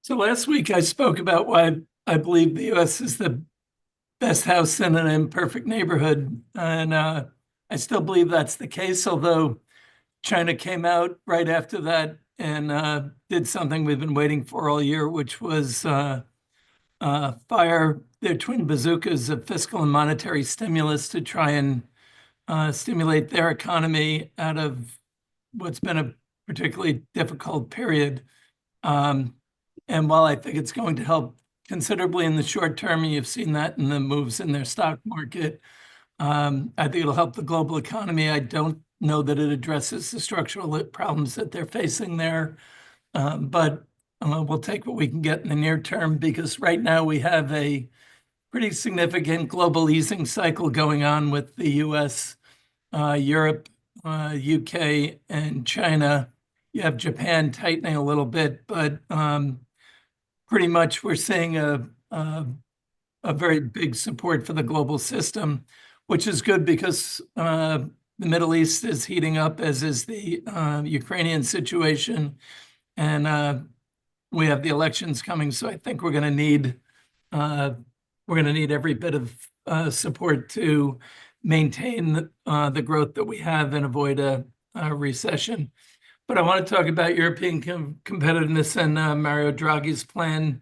So last week I spoke about why I believe the US is the best house in an imperfect neighborhood. And I still believe that's the case, although China came out right after that and did something we've been waiting for all year, which was fire their twin bazookas of fiscal and monetary stimulus to try and stimulate their economy out of what's been a particularly difficult period. Um, and while I think it's going to help considerably in the short term, and you've seen that in the moves in their stock market, I think it'll help the global economy. I don't know that it addresses the structural problems that they're facing there, but we'll take what we can get in the near term because right now we have a pretty significant global easing cycle going on with the US, Europe, UK, and China. You have Japan tightening a little bit, but pretty much we're seeing a very big support for the global system, which is good because the Middle East is heating up, as is the Ukrainian situation, and we have the elections coming. So I think we're going to need every bit of support to maintain the growth that we have and avoid a recession. But I want to talk about European competitiveness and Mario Draghi's plan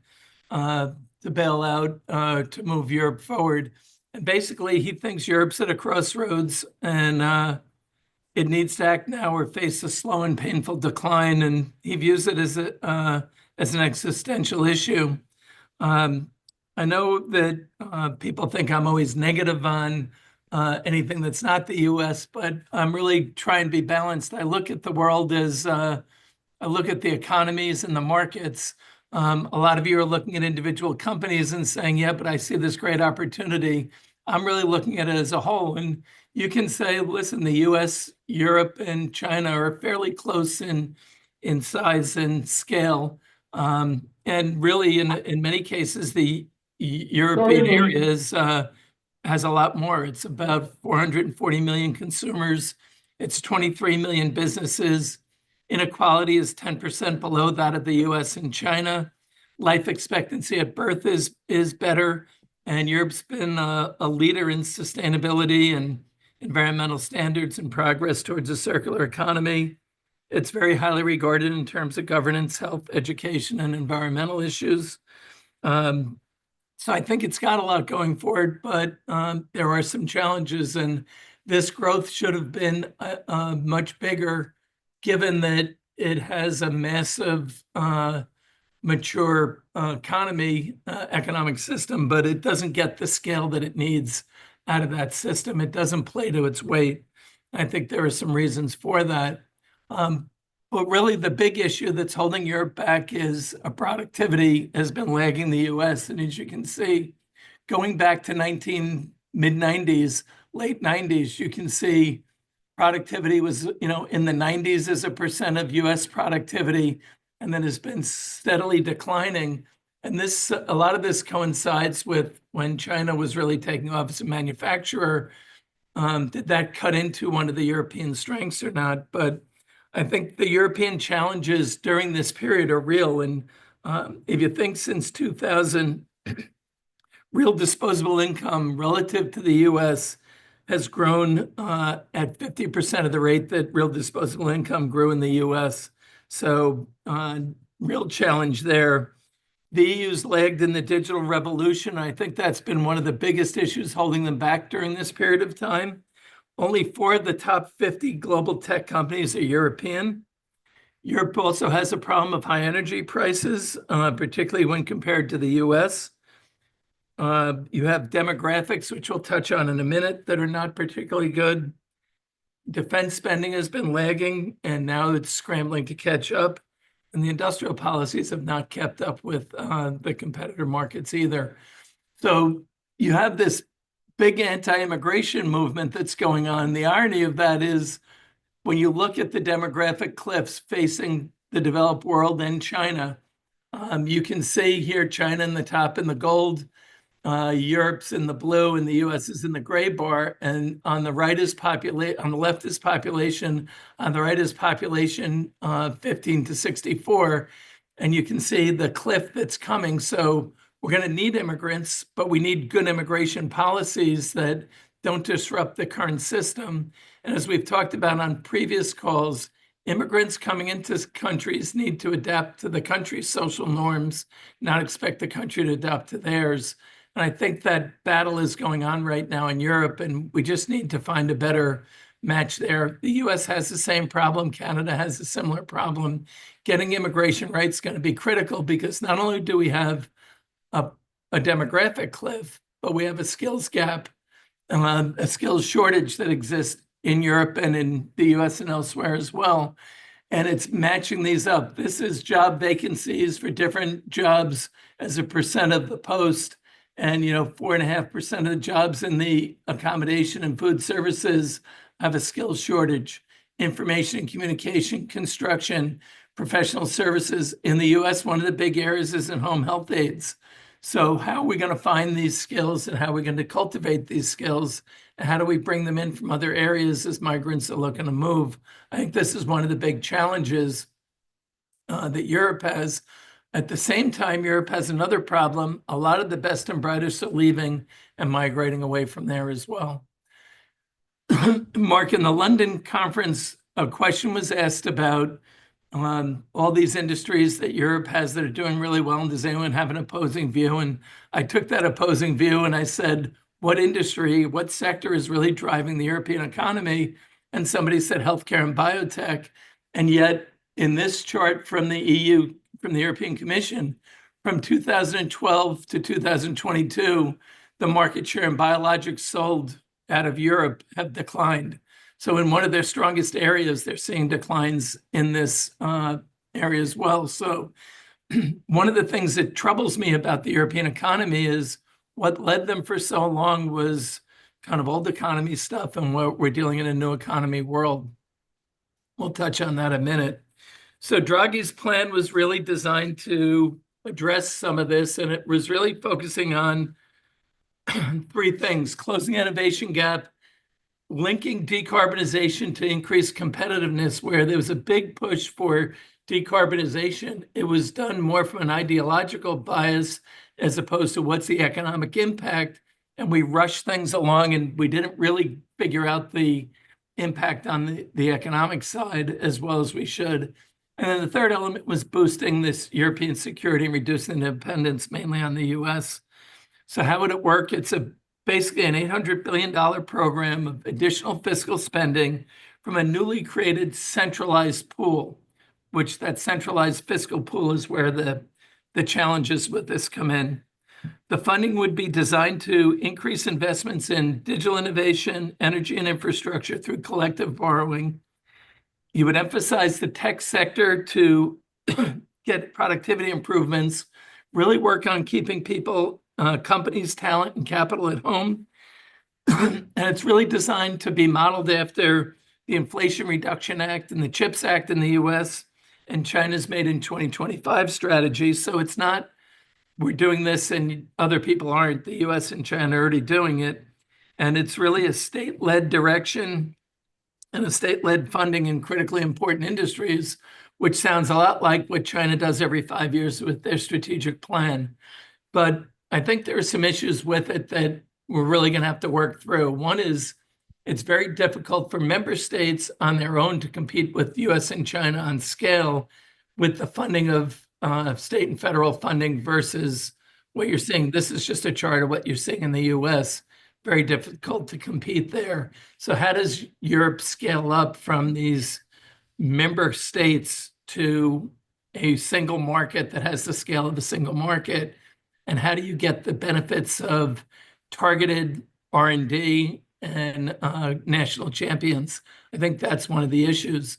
to bail out, to move Europe forward. And basically, he thinks Europe's at a crossroads and it needs to act now or face a slow and painful decline. And he views it as an existential issue. I know that people think I'm always negative on anything that's not the US, but I'm really trying to be balanced. I look at the world as I look at the economies and the markets. A lot of you are looking at individual companies and saying, yeah, but I see this great opportunity. I'm really looking at it as a whole. And you can say, listen, the US, Europe, and China are fairly close in size and scale. And really, in many cases, the European area has a lot more. It's about 440 million consumers. It's 23 million businesses. Inequality is 10% below that of the US and China. Life expectancy at birth is better. And Europe's been a leader in sustainability and environmental standards and progress towards a circular economy. It's very highly regarded in terms of governance, health, education, and environmental issues. So I think it's got a lot going for it, but there are some challenges, and this growth should have been much bigger, given that it has a massive, mature economic system, but it doesn't get the scale that it needs out of that system. It doesn't play to its weight. I think there are some reasons for that. But really, the big issue that's holding Europe back is productivity has been lagging the US. And as you can see, going back to mid-90s, late 90s, you can see productivity was, in the 90s as a percent of US productivity, and then has been steadily declining. And a lot of this coincides with when China was really taking off as a manufacturer. Did that cut into one of the European strengths or not? But I think the European challenges during this period are real. And if you think since 2000, real disposable income relative to the US has grown at 50% of the rate that real disposable income grew in the US. So real challenge there. The EU's lagged in the digital revolution. I think that's been one of the biggest issues holding them back during this period of time. Only 4 of the top 50 global tech companies are European. Europe also has a problem of high energy prices, particularly when compared to the US. You have demographics, which we'll touch on in a minute, that are not particularly good. Defense spending has been lagging, and now it's scrambling to catch up. And the industrial policies have not kept up with the competitor markets either. So you have this big anti-immigration movement that's going on. The irony of that is when you look at the demographic cliffs facing the developed world and China, you can see here China in the top in the gold, Europe's in the blue, and the US is in the gray bar. And on the right is on the left is population, on the right is population 15 to 64. and you can see the cliff that's coming. So we're going to need immigrants, but we need good immigration policies that don't disrupt the current system. And as we've talked about on previous calls, immigrants coming into countries need to adapt to the country's social norms, not expect the country to adapt to theirs. And I think that battle is going on right now in Europe, and we just need to find a better match there. The US has the same problem. Canada has a similar problem. Getting immigration right is going to be critical because not only do we have a demographic cliff, but we have a skills gap, a skills shortage that exists in Europe and in the US and elsewhere as well. And it's matching these up. This is job vacancies for different jobs as a percent of the post. And, 4.5% of the jobs in the accommodation and food services have a skills shortage. Information and communication, construction, professional services. In the US, one of the big areas is in home health aides. So how are we going to find these skills, and how are we going to cultivate these skills? And how do we bring them in from other areas as migrants are looking to move? I think this is one of the big challenges that Europe has. At the same time, Europe has another problem. A lot of the best and brightest are leaving and migrating away from there as well. Mark, in the London conference, a question was asked about all these industries that Europe has that are doing really well, and does anyone have an opposing view? And I took that opposing view and I said, what industry, what sector is really driving the European economy? And somebody said healthcare and biotech. And yet in this chart from the EU, from the European Commission, from 2012 to 2022, the market share in biologics sold out of Europe have declined. So in one of their strongest areas, they're seeing declines in this area as well. So one of the things that troubles me about the European economy is what led them for so long was kind of old economy stuff, and we're dealing in a new economy world. We'll touch on that in a minute. So Draghi's plan was really designed to address some of this, and it was really focusing on three things: closing innovation gap, linking decarbonization to increase competitiveness. Where there was a big push for decarbonization, it was done more from an ideological bias as opposed to what's the economic impact. And we rushed things along and we didn't really figure out the impact on the economic side as well as we should. And then the third element was boosting this European security and reducing dependence mainly on the US. So how would it work? It's basically an $800 billion program of additional fiscal spending from a newly created centralized pool, which that centralized fiscal pool is where the challenges with this come in. The funding would be designed to increase investments in digital innovation, energy, and infrastructure through collective borrowing. You would emphasize the tech sector to get productivity improvements, really work on keeping people, companies, talent, and capital at home. And it's really designed to be modeled after the Inflation Reduction Act and the CHIPS Act in the US and China's Made in 2025 strategy. So it's not we're doing this and other people aren't. The US and China are already doing it. And it's really a state-led direction and a state-led funding in critically important industries, which sounds a lot like what China does every 5 years with their strategic plan. But I think there are some issues with it that we're really going to have to work through. One is it's very difficult for member states on their own to compete with US and China on scale with the funding of state and federal funding versus what you're seeing. This is just a chart of what you're seeing in the US. Very difficult to compete there. So how does Europe scale up from these member states to a single market that has the scale of a single market? And how do you get the benefits of targeted R&D and national champions? I think that's one of the issues.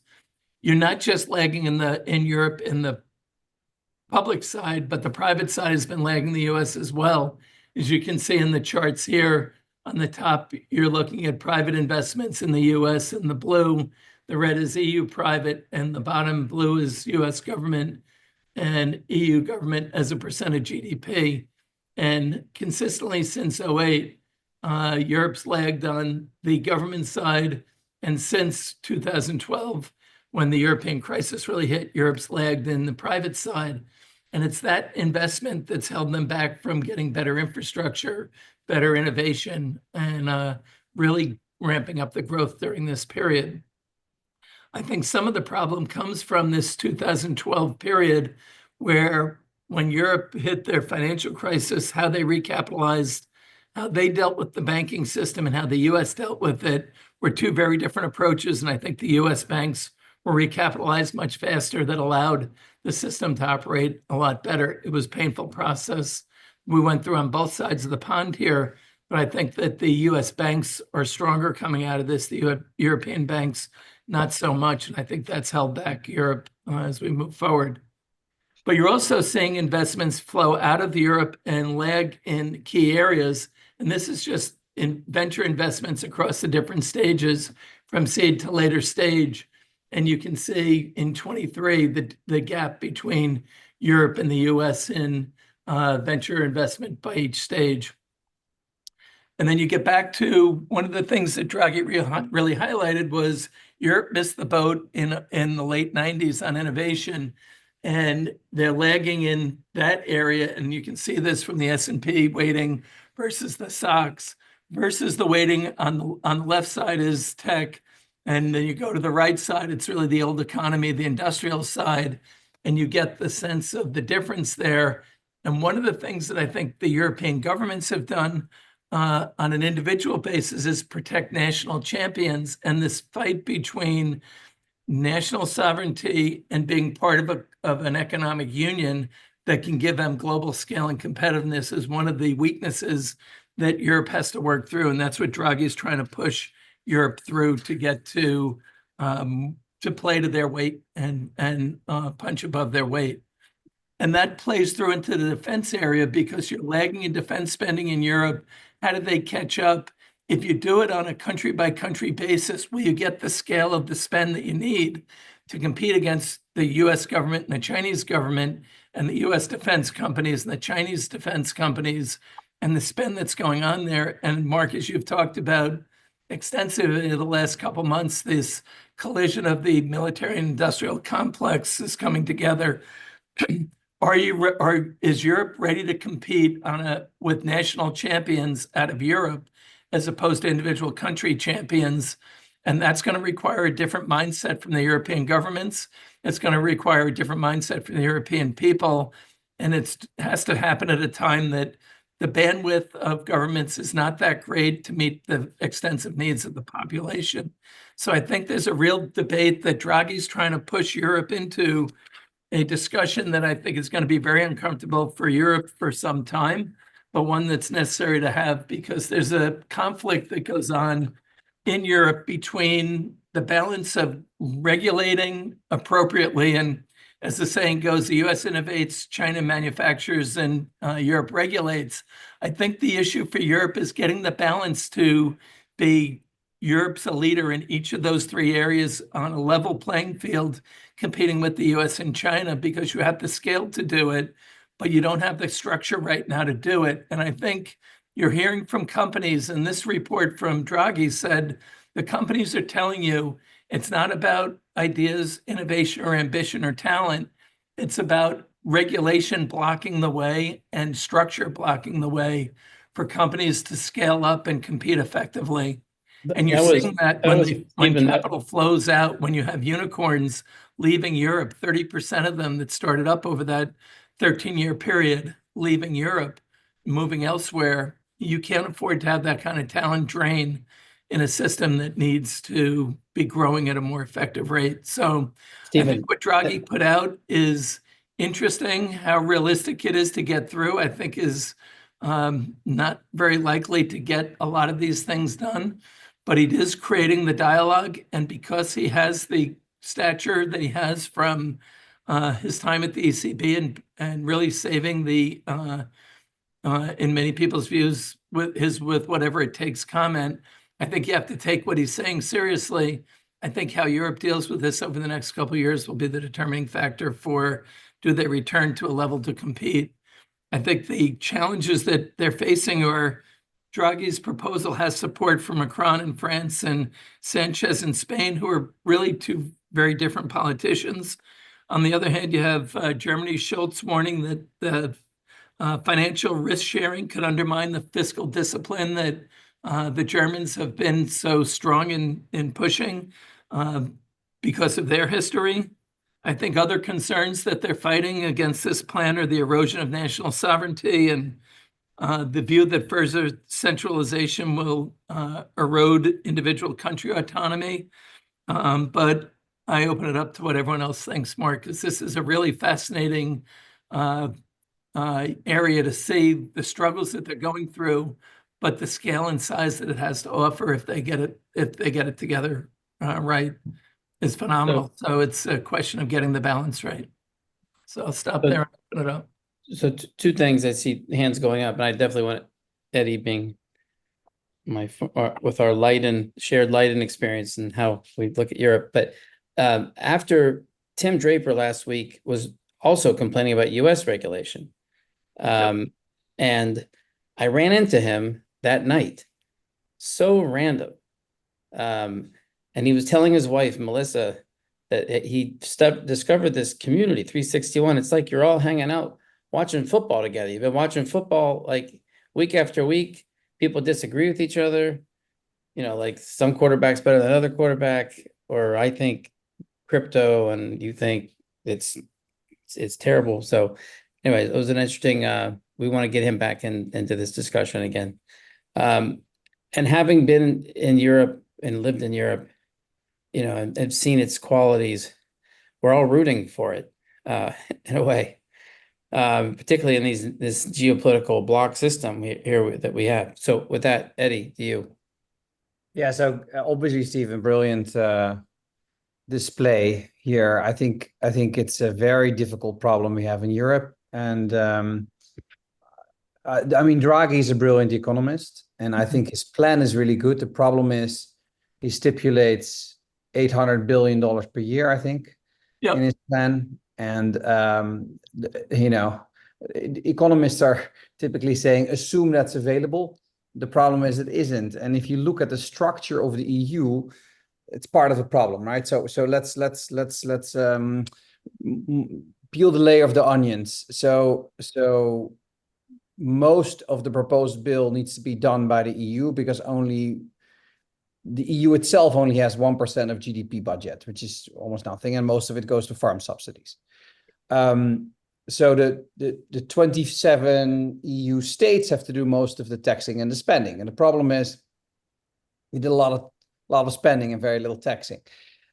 You're not just lagging in Europe in the public side, but the private side has been lagging the US as well. As you can see in the charts here, on the top, you're looking at private investments in the US in the blue. The red is EU private, and the bottom blue is US government and EU government as a percent of GDP. And consistently since 2008, Europe's lagged on the government side. And since 2012, when the European crisis really hit, Europe's lagged in the private side. And it's that investment that's held them back from getting better infrastructure, better innovation, and really ramping up the growth during this period. I think some of the problem comes from this 2012 period where when Europe hit their financial crisis, how they recapitalized, how they dealt with the banking system and how the US dealt with it were two very different approaches. And I think the US banks were recapitalized much faster that allowed the system to operate a lot better. It was a painful process we went through on both sides of the pond here, but I think that the US banks are stronger coming out of this. The European banks, not so much. And I think that's held back Europe as we move forward. But you're also seeing investments flow out of Europe and lag in key areas. And this is just in venture investments across the different stages from seed to later stage. And you can see in 23 the gap between Europe and the US in venture investment by each stage. And then you get back to one of the things that Draghi really highlighted was Europe missed the boat in the late 90s on innovation, and they're lagging in that area. And you can see this from the S&P weighting versus the SOX, versus the weighting on the left side is tech. And then you go to the right side, it's really the old economy, the industrial side, and you get the sense of the difference there. And one of the things that I think the European governments have done on an individual basis is protect national champions, and this fight between national sovereignty and being part of an economic union that can give them global scale and competitiveness is one of the weaknesses that Europe has to work through. And that's what Draghi is trying to push Europe through to get to play to their weight and punch above their weight. And that plays through into the defense area because you're lagging in defense spending in Europe. How do they catch up? If you do it on a country by country basis, will you get the scale of the spend that you need to compete against the US government and the Chinese government and the US defense companies and the Chinese defense companies and the spend that's going on there? And Mark, as you've talked about extensively in the last couple of months, this collision of the military and industrial complex is coming together. Is Europe ready to compete with national champions out of Europe as opposed to individual country champions? And that's going to require a different mindset from the European governments. It's going to require a different mindset from the European people. And it has to happen at a time that the bandwidth of governments is not that great to meet the extensive needs of the population. So I think there's a real debate that Draghi's trying to push Europe into, a discussion that I think is going to be very uncomfortable for Europe for some time, but one that's necessary to have because there's a conflict that goes on in Europe between the balance of regulating appropriately, and as the saying goes, the US innovates, China manufactures, and Europe regulates. I think the issue for Europe is getting the balance to be Europe's a leader in each of those three areas on a level playing field, competing with the US and China, because you have the scale to do it, but you don't have the structure right now to do it. And I think you're hearing from companies, and this report from Draghi said the companies are telling you it's not about ideas, innovation, or ambition or talent. It's about regulation blocking the way and structure blocking the way for companies to scale up and compete effectively. And you're seeing that when capital flows out, when you have unicorns leaving Europe, 30% of them that started up over that 13-year period leaving Europe, moving elsewhere, you can't afford to have that kind of talent drain in a system that needs to be growing at a more effective rate. So Stephen, I think what Draghi put out is interesting. How realistic it is to get through, I think, is not very likely to get a lot of these things done. But he is creating the dialogue, and because he has the stature that he has from his time at the ECB and really saving the, in many people's views, with whatever it takes comment, I think you have to take what he's saying seriously. I think how Europe deals with this over the next couple of years will be the determining factor for do they return to a level to compete. I think the challenges that they're facing are Draghi's proposal has support from Macron in France and Sanchez in Spain, who are really two very different politicians. On the other hand, you have Germany's Schultz warning that the financial risk sharing could undermine the fiscal discipline that the Germans have been so strong in pushing because of their history. I think other concerns that they're fighting against this plan are the erosion of national sovereignty and the view that further centralization will erode individual country autonomy. But I open it up to what everyone else thinks, Mark, because this is a really fascinating area to see the struggles that they're going through, but the scale and size that it has to offer if they get it together right is phenomenal. So it's a question of getting the balance right. So I'll stop there and open it up. So two things. I see hands going up, and I definitely want Eddie being with our shared Leiden experience and how we look at Europe. But after Tim Draper last week was also complaining about U.S. regulation, and I ran into him that night, so random, and he was telling his wife Melissa that he discovered this community 361. It's like you're all hanging out watching football together. You've been watching football like week after week. People disagree with each other. Like some quarterback's better than another quarterback, or I think crypto and you think it's terrible. So anyway, it was an interesting, we want to get him back into this discussion again. And having been in Europe and lived in Europe, and seen its qualities, we're all rooting for it in a way. Particularly in this geopolitical block system here that we have. So with that, Eddie, to you. Yeah, so obviously, Stephen, brilliant display here. I think it's a very difficult problem we have in Europe. And Draghi is a brilliant economist, and I think his plan is really good. The problem is he stipulates $800 billion per year, I think, in his plan. And, economists are typically saying, assume that's available. The problem is it isn't. And if you look at the structure of the EU, it's part of the problem, right? So let's peel the layer of the onions. So most of the proposed bill needs to be done by the EU because the EU itself only has 1% of GDP budget, which is almost nothing, and most of it goes to farm subsidies. So the 27 EU states have to do most of the taxing and the spending, and the problem is we did a lot of spending and very little taxing.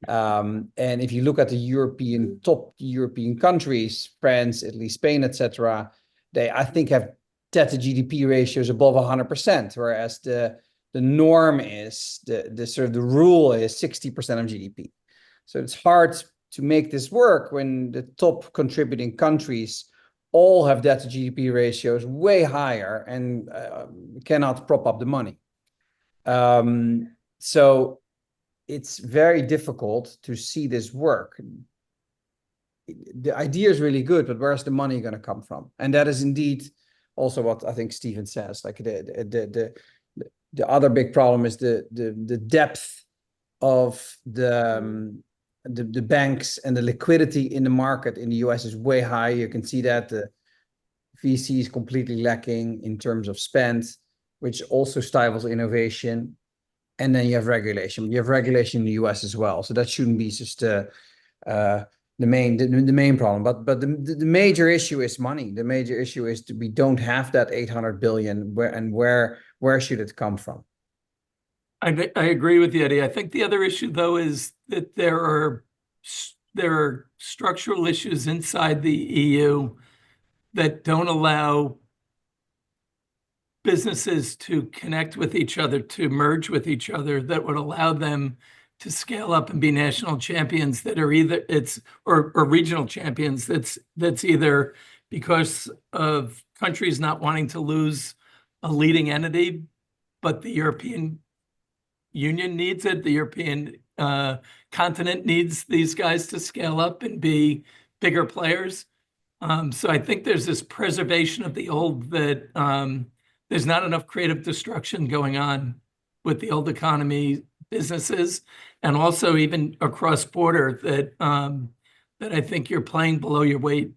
And if you look at the top European countries, France, Italy, Spain, etc., they I think have debt to GDP ratios above 100%, whereas the norm is the rule is 60% of GDP. So it's hard to make this work when the top contributing countries all have debt to GDP ratios way higher and cannot prop up the money. So it's very difficult to see this work. The idea is really good, but where's the money going to come from? And that is indeed also what I think Stephen says. Like the other big problem is the depth of the banks, and the liquidity in the market in the US is way high. You can see that the VC is completely lacking in terms of spend, which also stifles innovation. And then you have regulation. You have regulation in the US as well. So that shouldn't be just the main problem. But the major issue is money. The major issue is we don't have that 800 billion. Where should it come from? I agree with you, Eddie. I think the other issue, though, is that there are structural issues inside the EU that don't allow businesses to connect with each other, to merge with each other, that would allow them to scale up and be national champions that are either or regional champions that's either because of countries not wanting to lose a leading entity, but the European Union needs it. The European continent needs these guys to scale up and be bigger players. So I think there's this preservation of the old that there's not enough creative destruction going on with the old economy businesses, and also even across border that I think you're playing below your weight.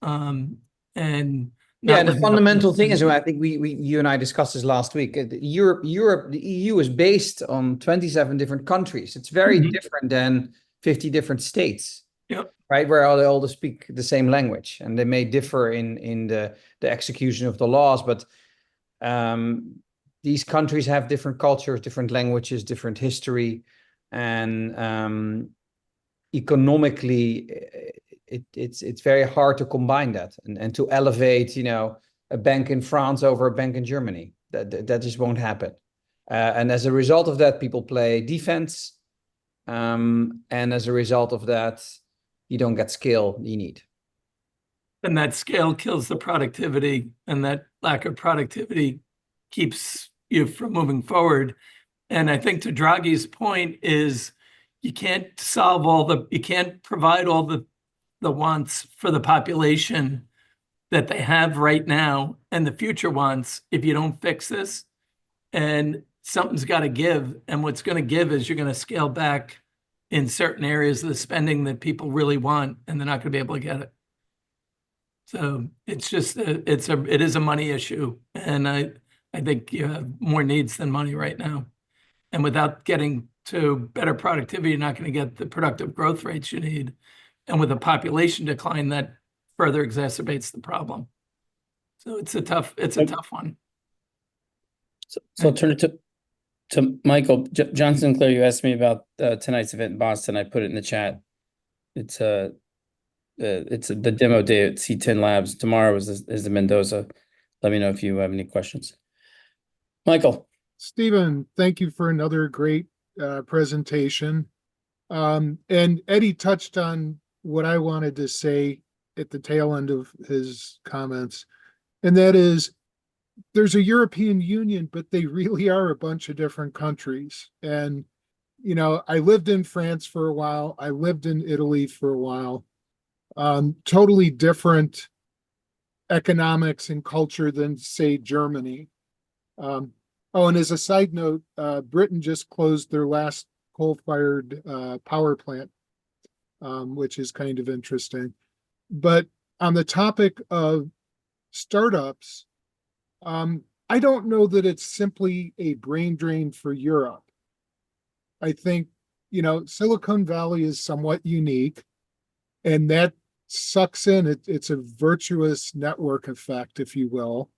And Yeah, not and the living up to fundamental thing is, potential. I think you and I discussed this last week. Europe, the EU is based on 27 different countries. It's very Mhm. different than 50 different states, Yep. right? Where they all speak the same language, and they may differ in the execution of the laws, but these countries have different cultures, different languages, different history, and economically, it's very hard to combine that and to elevate, a bank in France over a bank in Germany. That just won't happen. And as a result of that, people play defense, and as a result of that, you don't get scale you need. And that scale kills the productivity, and that lack of productivity keeps you from moving forward. And I think to Draghi's point is you can't provide all the wants for the population that they have right now and the future wants if you don't fix this. And something's got to give. And what's going to give is you're going to scale back in certain areas of the spending that people really want, and they're not going to be able to get it. So it's just it is a money issue, and I think you have more needs than money right now. And without getting to better productivity, you're not going to get the productive growth rates you need. And with a population decline, that further exacerbates the problem. So it's a tough one. So I'll turn it to Michael. Johnson Claire, you asked me about tonight's event in Boston. I put it in the chat. It's the demo day at C10 Labs. Tomorrow is the Mendoza. Let me know if you have any questions. Michael. Stephen, thank you for another great presentation. And Eddie touched on what I wanted to say at the tail end of his comments, and that is there's a European Union, but they really are a bunch of different countries. And, I lived in France for a while. I lived in Italy for a while. Totally different economics and culture than, say, Germany. Oh, and as a side note, Britain just closed their last coal-fired power plant, which is kind of interesting. But on the topic of startups, I don't know that it's simply a brain drain for Europe. I think, Silicon Valley is somewhat unique, and that sucks in. It's a virtuous network effect, if you will.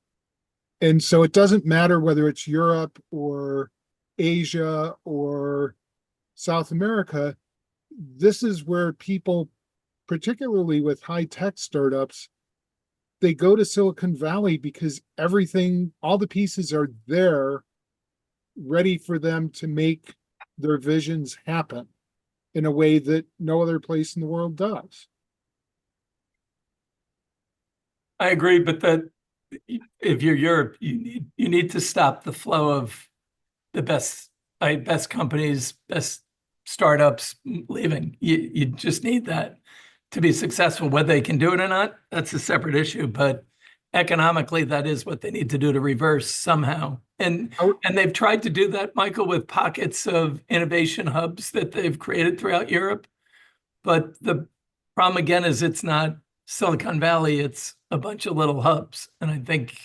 And so it doesn't matter whether it's Europe or Asia or South America. This is where people, particularly with high-tech startups, they go to Silicon Valley because everything, all the pieces are there, ready for them to make their visions happen in a way that no other place in the world does. I agree, but if you're Europe, you need to stop the flow of the best companies, best startups leaving. You just need that to be successful. Whether they can do it or not, that's a separate issue. But economically, that is what they need to do to reverse somehow. And they've tried to do that, Michael, with pockets of innovation hubs that they've created throughout Europe. But the problem again is it's not Silicon Valley, it's a bunch of little hubs. And I think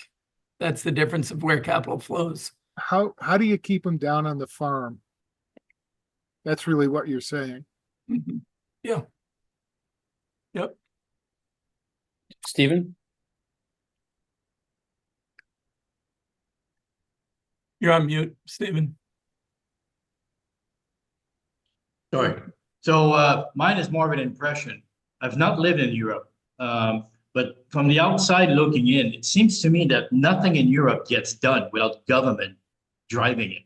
that's the difference of where capital flows. How do you keep them down on the farm? That's really what you're saying. Mm-hmm. Yeah. Yep. Stephen? You're on mute, Stephen. Sorry. So mine is more of an impression. I've not lived in Europe, but from the outside looking in, it seems to me that nothing in Europe gets done without government driving it.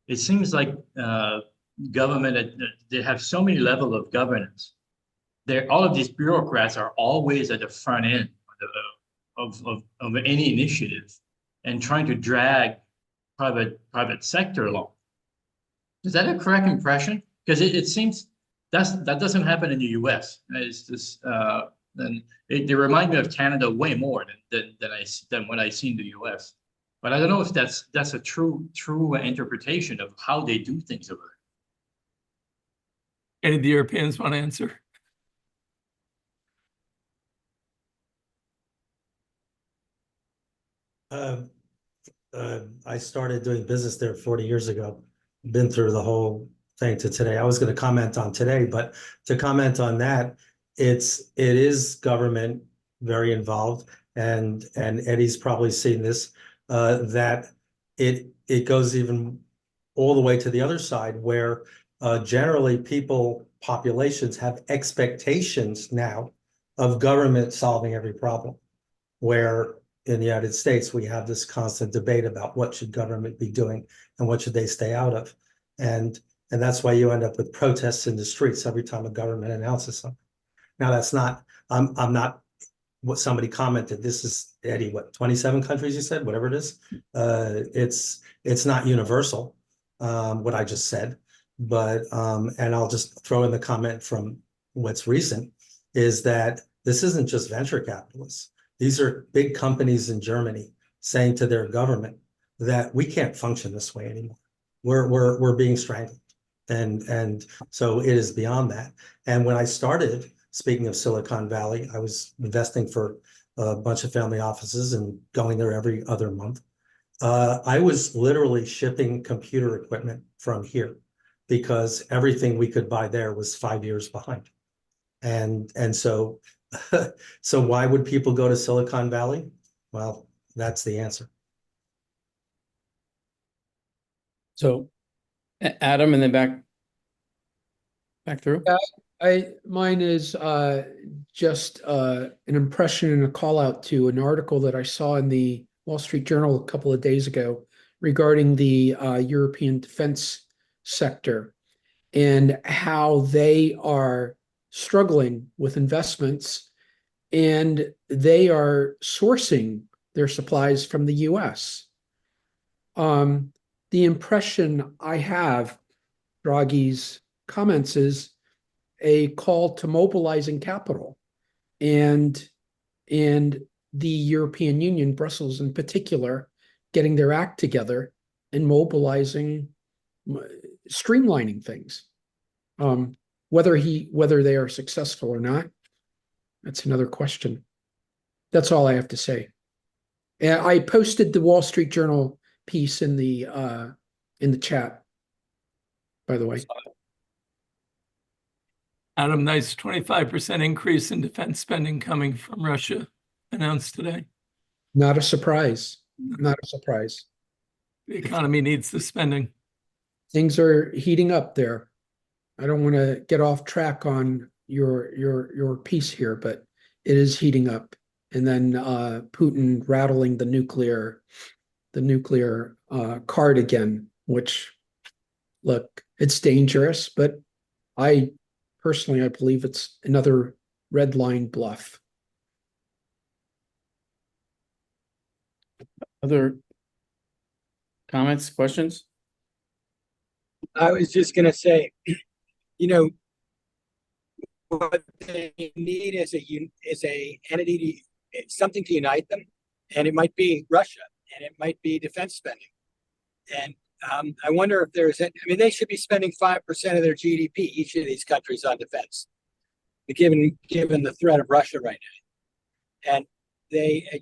It seems like government, they have so many levels of governance. All of these bureaucrats are always at the front end of any initiative and trying to drag private sector along. Is that a correct impression? Because it seems that doesn't happen in the U.S. It's just they remind me of Canada way more than what I see in the U.S. But I don't know if that's a true interpretation of how they do things over Any of the Europeans want to answer? I started doing business there 40 years ago. Been through the whole thing to today. I was going to comment on today, but to comment on that, it is government very involved, and Eddie's probably seen this, that it goes even all the way to the other side, where generally populations have expectations now of government solving every problem, where in the United States, we have this constant debate about what should government be doing and what should they stay out of. And that's why you end up with protests in the streets every time a government announces something. Now, that's not, I'm not what somebody commented. This is, Eddie, what, 27 countries you said, whatever it is. It's not universal, what I just said. But, and I'll just throw in the comment from what's recent, is that this isn't just venture capitalists. These are big companies in Germany saying to their government that we can't function this way anymore. We're being strangled. And so it is beyond that. And when I started, speaking of Silicon Valley, I was investing for a bunch of family offices and going there every other month. I was literally shipping computer equipment from here because everything we could buy there was 5 years behind. And so so why would people go to Silicon Valley? Well, that's the answer. So Adam, and then back through. Mine is just an impression and a call out to an article that I saw in the Wall Street Journal a couple of days ago regarding the European defense sector and how they are struggling with investments, and they are sourcing their supplies from the US. The impression I have, Draghi's comments, is a call to mobilizing capital, and the European Union, Brussels in particular, getting their act together and mobilizing, streamlining things. Whether they are successful or not, that's another question. That's all I have to say. And I posted the Wall Street Journal piece in the chat, by the way. Adam, nice 25% increase in defense spending coming from Russia announced today. Not a surprise. Not a surprise. The economy needs the spending. Things are heating up there. I don't want to get off track on your piece here, but it is heating up. And then Putin rattling the nuclear card again, which, look, it's dangerous, but I believe it's another red line bluff. Other comments, questions? I was just going to say, what they need is a entity, something to unite them, and it might be Russia, and it might be defense spending. And I wonder if they should be spending 5% of their GDP, each of these countries, on defense, given the threat of Russia right now. And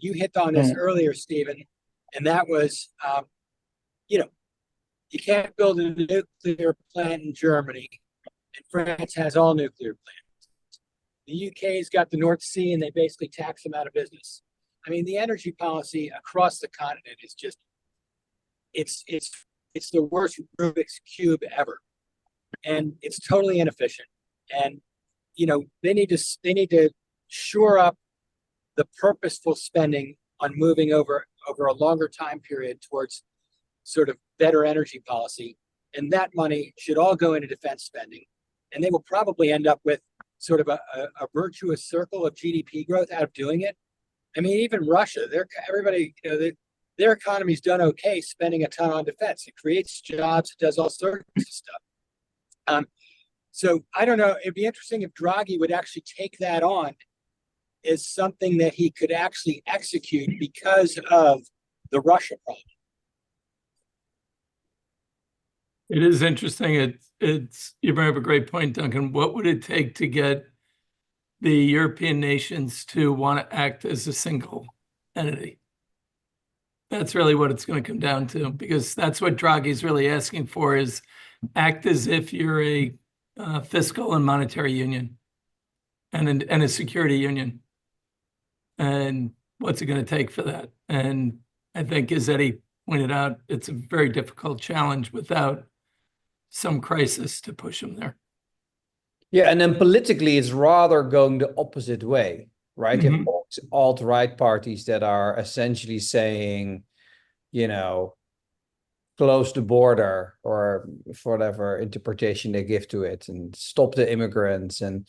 you hit on this earlier, Stephen, and that was, you can't build a nuclear plant in Germany, and France has all nuclear plants. The UK's got the North Sea, and they basically tax them out of business. I mean, the energy policy across the continent is just, it's the worst Rubik's Cube ever. And it's totally inefficient. And, they need to shore up the purposeful spending on moving over a longer time period towards sort of better energy policy. And that money should all go into defense spending. And they will probably end up with sort of a virtuous circle of GDP growth out of doing it. I mean, even Russia, their economy's done okay spending a ton on defense. It creates jobs, it does all sorts of stuff. So I don't know, it'd be interesting if Draghi would actually take that on as something that he could actually execute because of the Russia problem. It is interesting. You bring up a great point, Duncan. What would it take to get the European nations to want to act as a single entity? That's really what it's going to come down to, because that's what Draghi's really asking for, is act as if you're a fiscal and monetary union and a security union. And what's it going to take for that? And I think, as Eddie pointed out, it's a very difficult challenge without some crisis to push them there. Yeah, and then politically, it's rather going the opposite way, right? You have Mhm. all these alt-right parties that are essentially saying, you know, close the border, or for whatever interpretation they give to it, and stop the immigrants, and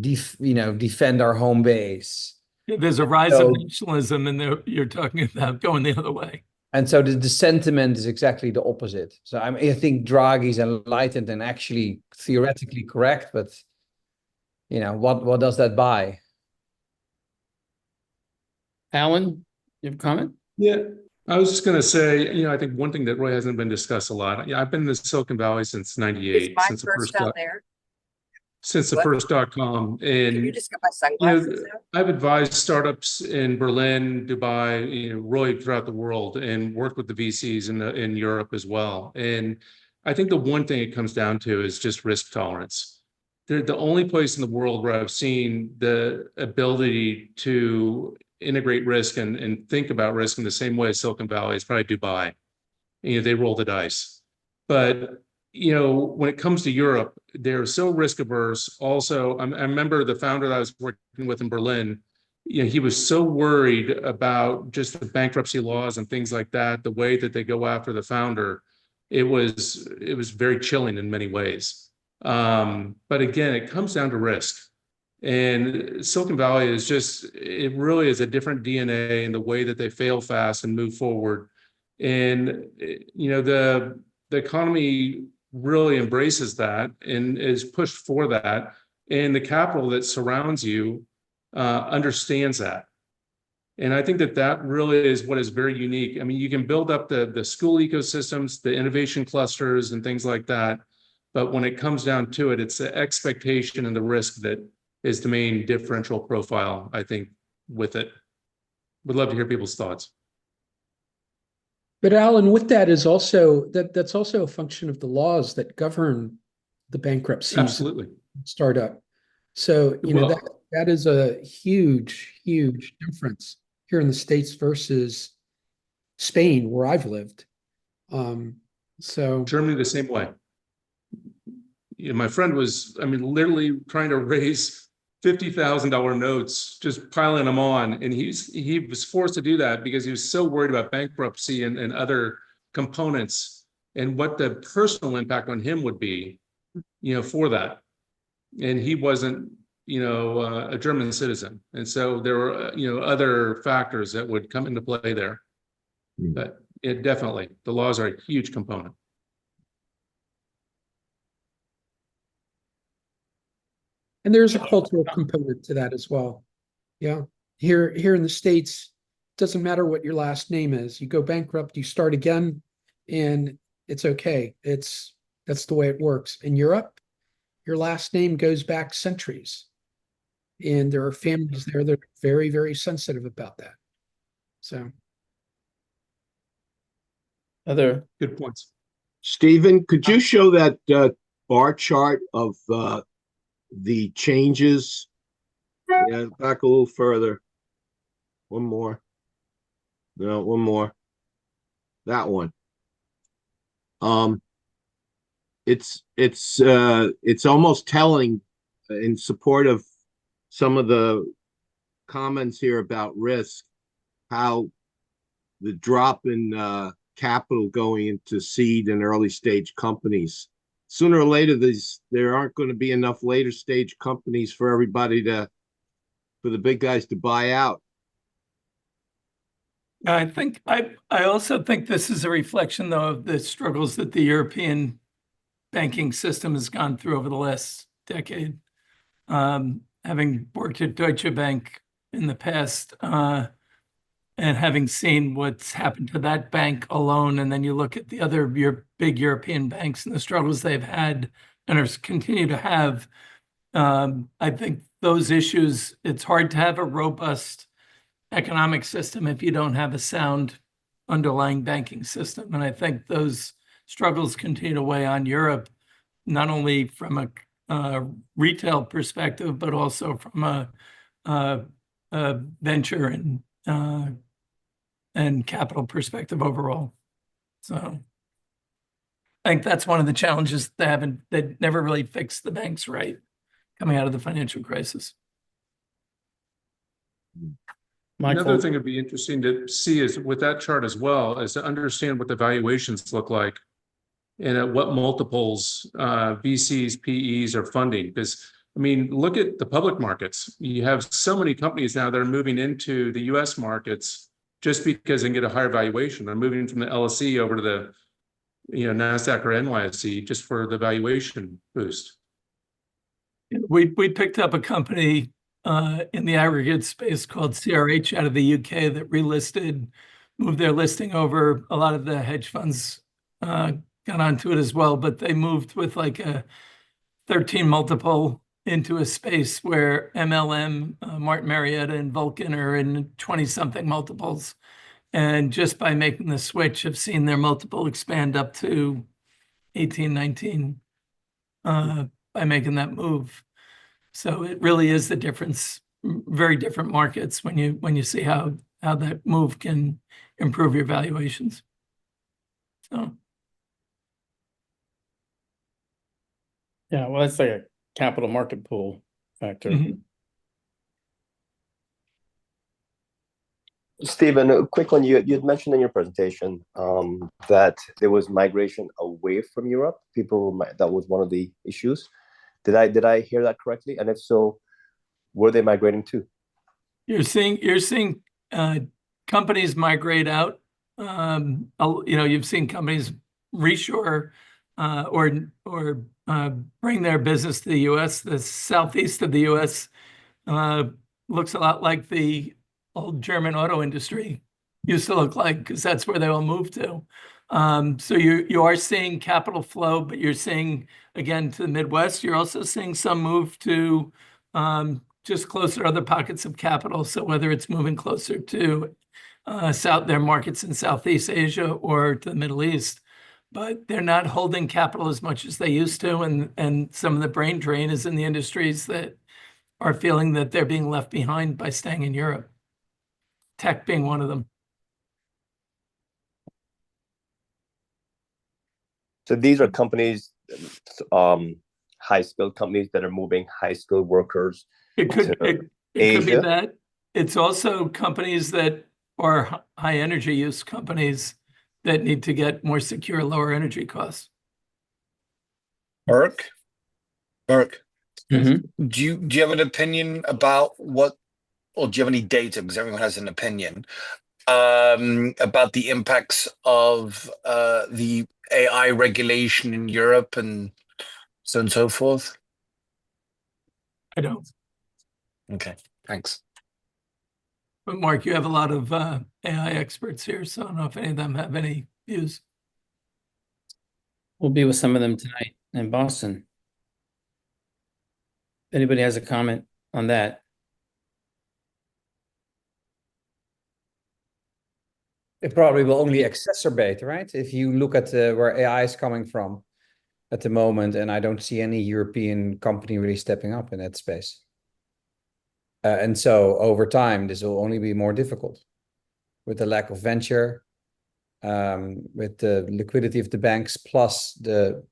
defend our home base. There's a rise So- of nationalism, and you're talking about going the other way. And so the sentiment is exactly the opposite. So I think Draghi's enlightened and actually theoretically correct, but what does that buy? Alan, you have a comment? Yeah, I was just going to say, I think one thing that really hasn't been discussed a lot. Yeah, I've been in the Silicon Valley since '98, since the first .com, Can you and just get my sunglasses out? I've advised startups in Berlin, Dubai, really throughout the world, and worked with the VCs in Europe as well. And I think the one thing it comes down to is just risk tolerance. They're the only place in the world where I've seen the ability to integrate risk and think about risk in the same way as Silicon Valley is probably Dubai. They roll the dice. But when it comes to Europe, they're so risk averse. Also, I remember the founder that I was working with in Berlin, he was so worried about just the bankruptcy laws and things like that, the way that they go after the founder. It was very chilling in many ways. But again, it comes down to risk. And Silicon Valley it really is a different DNA in the way that they fail fast and move forward. And, the economy really embraces that and is pushed for that. And the capital that surrounds you understands that. And I think that really is what is very unique. I mean, you can build up the school ecosystems, the innovation clusters and things like that. But when it comes down to it, it's the expectation and the risk that is the main differential profile, I think, with it. Would love to hear people's thoughts. But Alan, with that is also that's also a function of the laws that govern the bankruptcy Absolutely. startup. So that is a huge difference here in the States versus Spain, where I've lived. So Germany the same way. My friend was, literally trying to raise $50,000 notes, just piling them on. And he was forced to do that because he was so worried about bankruptcy and other components and what the personal impact on him would be, for that. And he wasn't, a German citizen. And so there were, other factors that would come into play there. But definitely, the laws are a huge component. And there's a cultural component to that as well. Yeah. Here in the States, it doesn't matter what your last name is. You go bankrupt, you start again, and it's okay. That's the way it works. In Europe, your last name goes back centuries. And there are families there that are very, very sensitive about that. So Other Good points. Stephen, could you show that bar chart of the changes? Yeah, back a little further. One more. No, one more. That one. It's almost telling in support of some of the comments here about risk, how the drop in capital going into seed and early stage companies. Sooner or later, there aren't going to be enough later stage companies for everybody for the big guys to buy out. I also think this is a reflection, though, of the struggles that the European banking system has gone through over the last decade. Having worked at Deutsche Bank in the past, and having seen what's happened to that bank alone, and then you look at the other big European banks and the struggles they've had and are continue to have, I think those issues, it's hard to have a robust economic system if you don't have a sound underlying banking system. And I think those struggles continue to weigh on Europe, not only from a retail perspective, but also from a venture and capital perspective overall. So I think that's one of the challenges that never really fixed the banks right coming out of the financial crisis. Another Michael, thing that'd be interesting to see is with that chart as well, is to understand what the valuations look like and at what multiples VCs, PEs are funding. Because, I mean, look at the public markets. You have so many companies now that are moving into the US markets just because they can get a higher valuation. They're moving from the LSE over to the NASDAQ or NYSE just for the valuation boost. We picked up a company in the aggregate space called CRH out of the UK that relisted, moved their listing over. A lot of the hedge funds got onto it as well, but they moved with like a 13 multiple into a space where MLM, Martin Marietta and Vulcan are in 20-something multiples. And just by making the switch, have seen their multiple expand up to 18, 19 by making that move. So it really is the difference, very different markets when you see how that move can improve your valuations. So yeah, well, it's like a capital market pool factor. mhm. Stephen, a quick one. You'd mentioned in your presentation that there was migration away from Europe. That was one of the issues. Did I hear that correctly? And if so, where are they migrating to? You're seeing companies migrate out. You've seen companies reshore or bring their business to the U.S. The southeast of the U.S. Looks a lot like the old German auto industry used to look like, because that's where they all moved to. So you are seeing capital flow, but you're seeing, again, to the Midwest, you're also seeing some move to just closer to other pockets of capital. So whether it's moving closer to their markets in Southeast Asia or to the Middle East, but they're not holding capital as much as they used to. And some of the brain drain is in the industries that are feeling that they're being left behind by staying in Europe. Tech being one of them. So these are companies, high-skilled companies that are moving high-skilled workers. It could be Asia. that. It's also companies that are high energy use companies that need to get more secure, lower energy costs. Eric, Mhm. do you have an opinion about or do you have any data? Because everyone has an opinion about the impacts of the AI regulation in Europe and so on and so forth. I don't. Okay, thanks. But Mark, you have a lot of AI experts here, so I don't know if any of them have any views. We'll be with some of them tonight in Boston. Anybody has a comment on that? It probably will only exacerbate, right? If you look at where AI is coming from at the moment, and I don't see any European company really stepping up in that space. And so over time, this will only be more difficult with the lack of venture, with the liquidity of the banks, plus the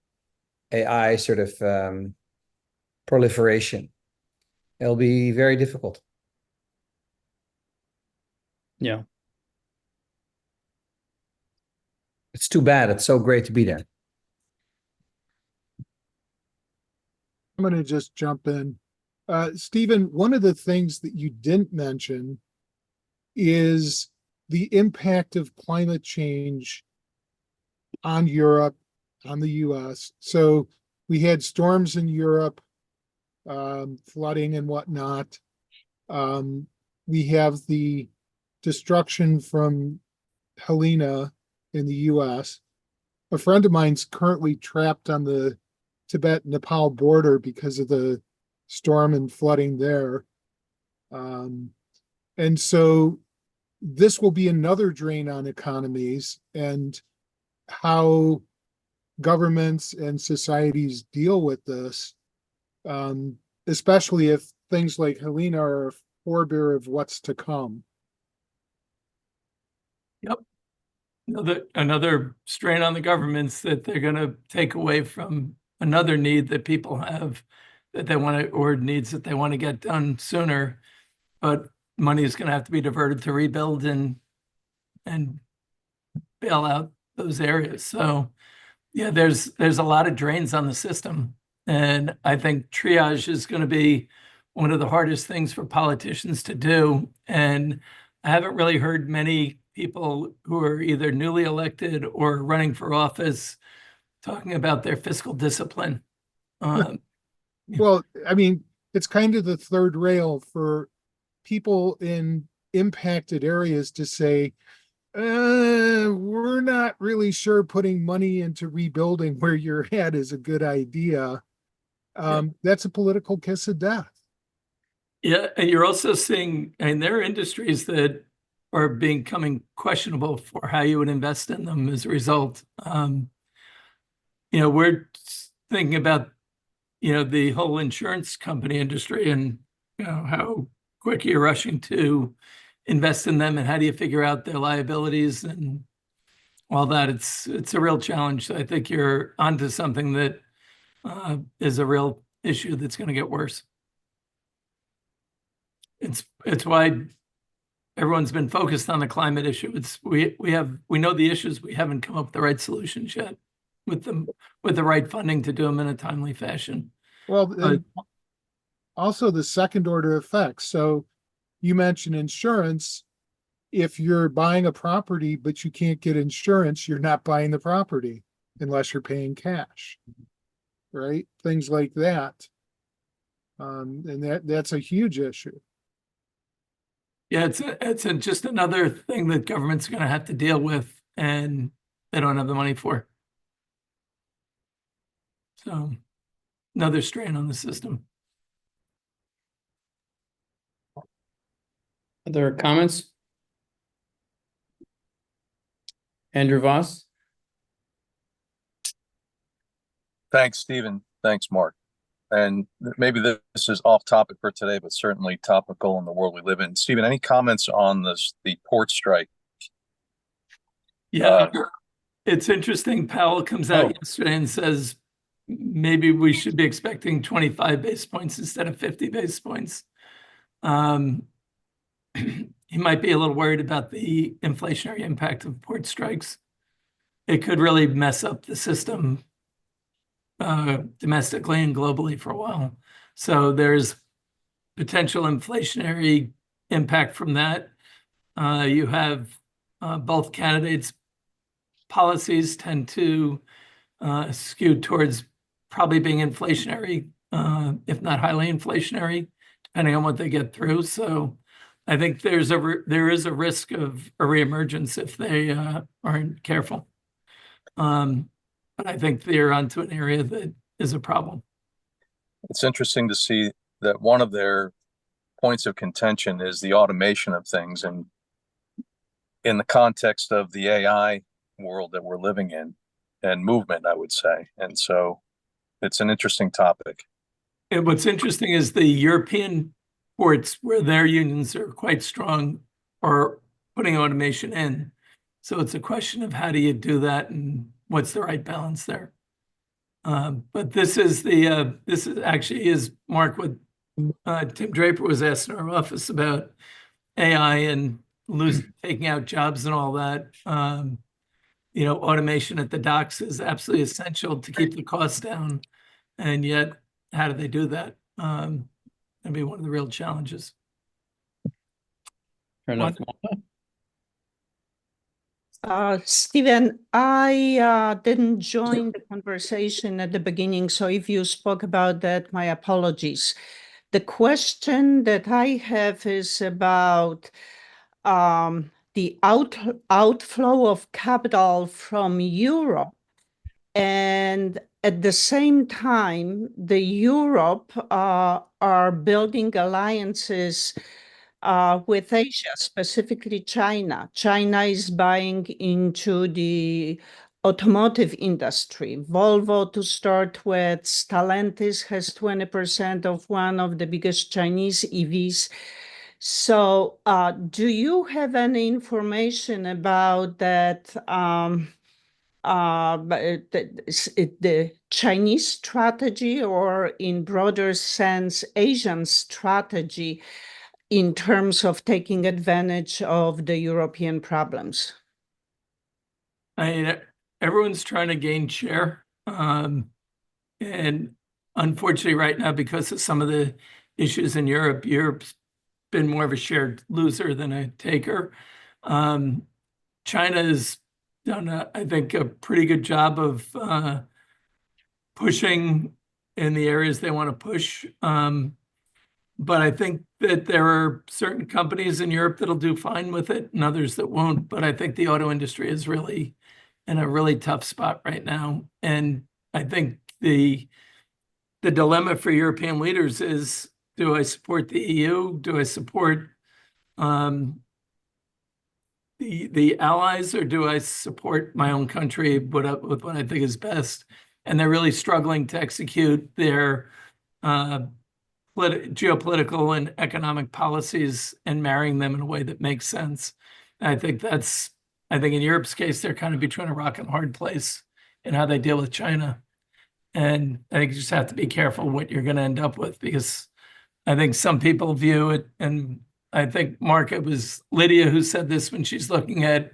AI sort of proliferation. It'll be very difficult. Yeah. It's too bad. It's so great to be there. I'm going to just jump in. Stephen, one of the things that you didn't mention is the impact of climate change on Europe, on the US. So we had storms in Europe, flooding and whatnot. We have the destruction from Helena in the US. A friend of mine's currently trapped on the Tibet-Nepal border because of the storm and flooding there. And so this will be another drain on economies and how governments and societies deal with this, especially if things like Helena are a forebear of what's to come. Yep. Another strain on the governments that they're going to take away from another need that people have that they want to, or needs that they want to get done sooner, but money is going to have to be diverted to rebuild and bail out those areas. So yeah, there's a lot of drains on the system. And I think triage is going to be one of the hardest things for politicians to do. And I haven't really heard many people who are either newly elected or running for office talking about their fiscal discipline. Well, I mean, it's kind of the third rail for people in impacted areas to say, we're not really sure putting money into rebuilding where you're at is a good idea. That's a political kiss of death. Yeah, and you're also seeing, and there are industries that are becoming questionable for how you would invest in them as a result. We're thinking about, the whole insurance company industry and, how quick you're rushing to invest in them and how do you figure out their liabilities and all that. It's a real challenge. I think you're onto something that is a real issue that's going to get worse. It's why everyone's been focused on the climate issue. We know the issues. We haven't come up with the right solutions yet with the right funding to do them in a timely fashion. Well, and also the second order effects. So you mentioned insurance. If you're buying a property, but you can't get insurance, you're not buying the property unless you're paying cash, right? Things like that. And that's a huge issue. Yeah, it's just another thing that government's going to have to deal with, and they don't have the money for. So, another strain on the system. Other comments? Andrew Voss? Thanks, Stephen. Thanks, Mark. And maybe this is off topic for today, but certainly topical in the world we live in. Stephen, any comments on the port strike? Yeah, it's interesting. Powell comes out yesterday and says maybe we should be expecting 25 basis points instead of 50 basis points. He might be a little worried about the inflationary impact of port strikes. It could really mess up the system domestically and globally for a while. So there's potential inflationary impact from that. You have both candidates' policies tend to skew towards probably being inflationary, if not highly inflationary, depending on what they get through. So I think there is a risk of a reemergence if they aren't careful. But I think they're onto an area that is a problem. It's interesting to see that one of their points of contention is the automation of things, and in the context of the AI world that we're living in and movement, I would say. And so it's an interesting topic. And what's interesting is the European ports, where their unions are quite strong, are putting automation in. So it's a question of how do you do that and what's the right balance there. But this is actually is Mark, what Tim Draper was asked in our office about AI and taking out jobs and all that. Automation at the docks is absolutely essential to keep the costs down. And yet, how do they do that? That'd be one of the real challenges. Fair enough. Stephen, I didn't join the conversation at the beginning, so if you spoke about that, my apologies. The question that I have is about the outflow of capital from Europe, and at the same time, the Europe are building alliances with Asia, specifically China. China is buying into the automotive industry. Volvo, to start with, Stellantis has 20% of one of the biggest Chinese EVs. So do you have any information about that? The Chinese strategy, or in broader sense, Asian strategy in terms of taking advantage of the European problems? I mean, everyone's trying to gain share. And unfortunately, right now, because of some of the issues in Europe, Europe's been more of a shared loser than a taker. China has done, I think, a pretty good job of pushing in the areas they want to push. But I think that there are certain companies in Europe that'll do fine with it and others that won't. But I think the auto industry is really in a really tough spot right now. And I think the dilemma for European leaders is, do I support the EU? Do I support the allies, or do I support my own country with what I think is best? And they're really struggling to execute their geopolitical and economic policies and marrying them in a way that makes sense. And I think in Europe's case, they're kind of between a rock and a hard place in how they deal with China. And I think you just have to be careful what you're going to end up with, because I think some people view it, and I think, Mark, it was Lydia who said this when she's looking at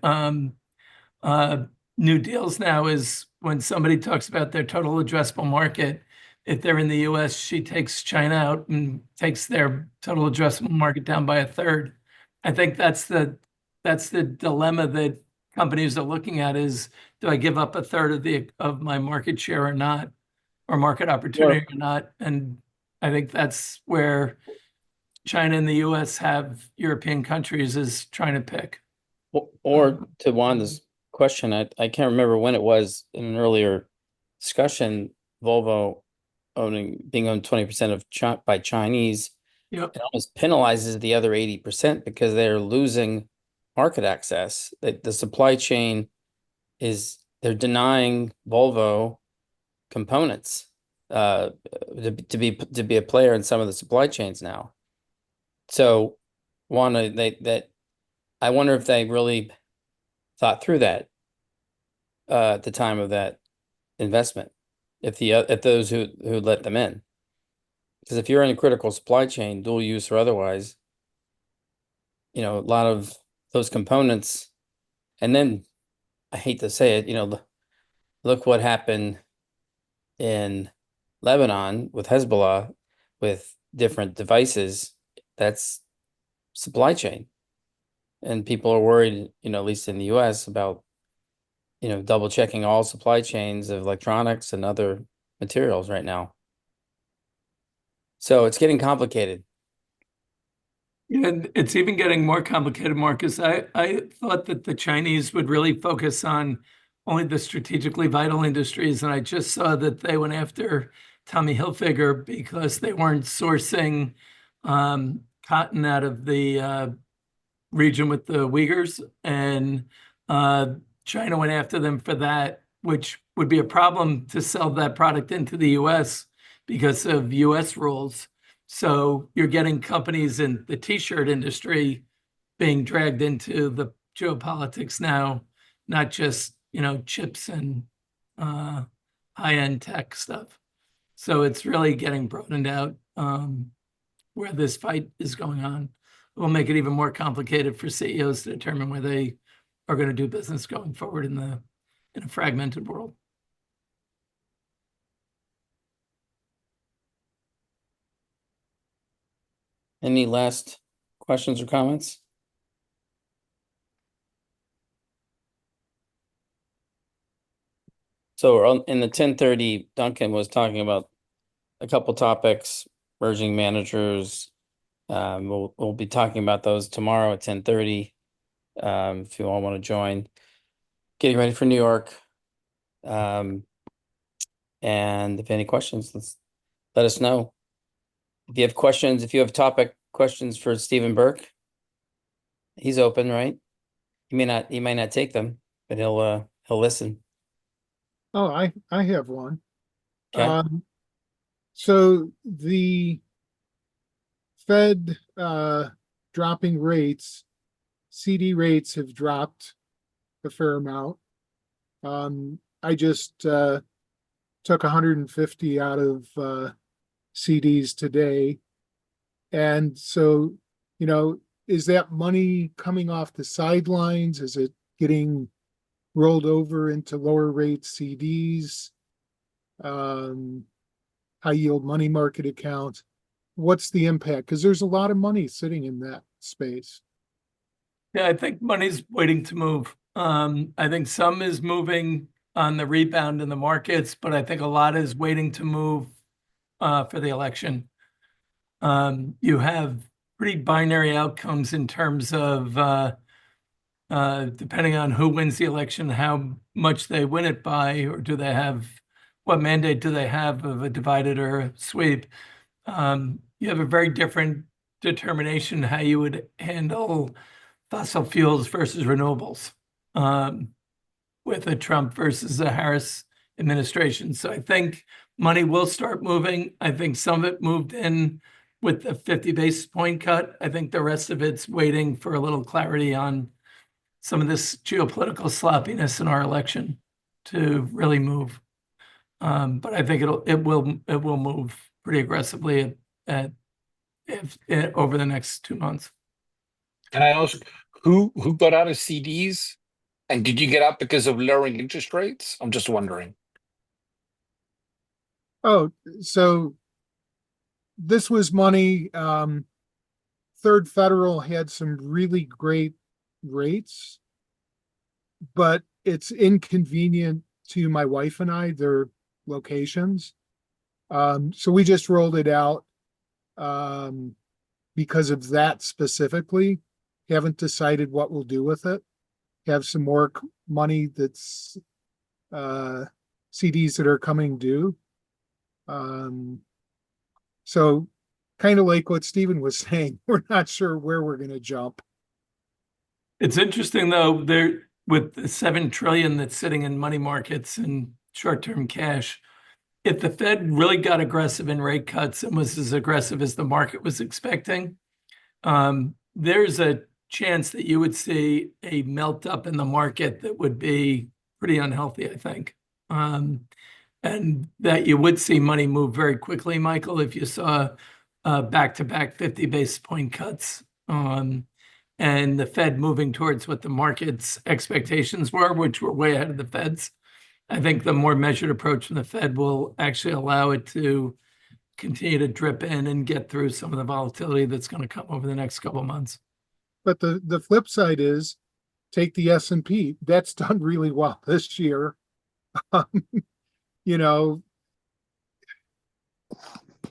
new deals now, is when somebody talks about their total addressable market, if they're in the US, she takes China out and takes their total addressable market down by a third. I think that's the dilemma that companies are looking at, is, do I give up a third of my market share or not, or market opportunity or not? And I think that's where China and the US have European countries is trying to pick. Or to Wanda's question, I can't remember when it was in an earlier discussion, Volvo being owned 20% by Chinese. Yep. It almost penalizes the other 80% because they're losing market access. The supply chain they're denying Volvo components to be a player in some of the supply chains now. So, Wanda, I wonder if they really thought through that at the time of that investment, if those who let them in, because if you're in a critical supply chain, dual use or otherwise, a lot of those components, and then I hate to say it, look what happened in Lebanon with Hezbollah, with different devices. That's supply chain. And people are worried, at least in the US, about, double checking all supply chains of electronics and other materials right now. So it's getting complicated. And it's even getting more complicated, Marcus. I thought that the Chinese would really focus on only the strategically vital industries. And I just saw that they went after Tommy Hilfiger because they weren't sourcing cotton out of the region with the Uyghurs, and China went after them for that, which would be a problem to sell that product into the US because of US rules. So you're getting companies in the t-shirt industry being dragged into the geopolitics now, not just, chips and high-end tech stuff. So it's really getting broadened out where this fight is going on. It will make it even more complicated for CEOs to determine where they are going to do business going forward in a fragmented world. Any last questions or comments? So in the 10:30, Duncan was talking about a couple topics, merging managers. We'll be talking about those tomorrow at 10:30. if you all want to join. Getting ready for New York. And if any questions, let us know. If you have questions, if you have topic questions for Stephen Burke, he's open, right? He might not take them, but he'll listen. Oh, I have one. Okay. So the Fed dropping rates, CD rates have dropped a fair amount. I just took 150 out of CDs today. And so, is that money coming off the sidelines? Is it getting rolled over into lower rate CDs, high yield money market accounts? What's the impact? Because there's a lot of money sitting in that space. Yeah, I think money's waiting to move. I think some is moving on the rebound in the markets, but I think a lot is waiting to move for the election. You have pretty binary outcomes in terms of depending on who wins the election, how much they win it by, or what mandate do they have of a divided or a sweep. You have a very different determination how you would handle fossil fuels versus renewables with a Trump versus a Harris administration. So I think money will start moving. I think some of it moved in with the 50 basis point cut. I think the rest of it's waiting for a little clarity on some of this geopolitical sloppiness in our election to really move. But I think it will move pretty aggressively over the next 2 months. Can I ask who got out of CDs, and did you get out because of lowering interest rates? I'm just wondering. Oh, so this was money. Third Federal had some really great rates, but it's inconvenient to my wife and I, their locations. So we just rolled it out because of that specifically. Haven't decided what we'll do with it. Have some more money that's CDs that are coming due. So kind of like what Stephen was saying, we're not sure where we're going to jump. It's interesting though, with the 7 trillion that's sitting in money markets and short-term cash, if the Fed really got aggressive in rate cuts and was as aggressive as the market was expecting, there's a chance that you would see a melt up in the market that would be pretty unhealthy, I think. And that you would see money move very quickly, Michael, if you saw back-to-back 50 basis point cuts and the Fed moving towards what the market's expectations were, which were way ahead of the Fed's. I think the more measured approach from the Fed will actually allow it to continue to drip in and get through some of the volatility that's going to come over the next couple of months. But the flip side is, take the S&P. That's done really well this year.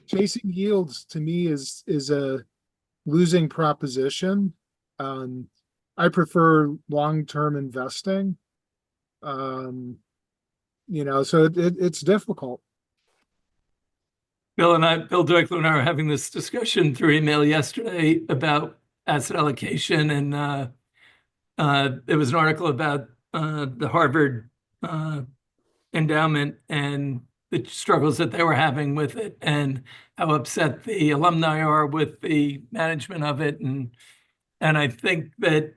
Chasing yields to me is a losing proposition. I prefer long-term investing. So it's difficult. Bill Duickler and I were having this discussion through email yesterday about asset allocation, and there was an article about the Harvard endowment and the struggles that they were having with it, and how upset the alumni are with the management of it, and I think that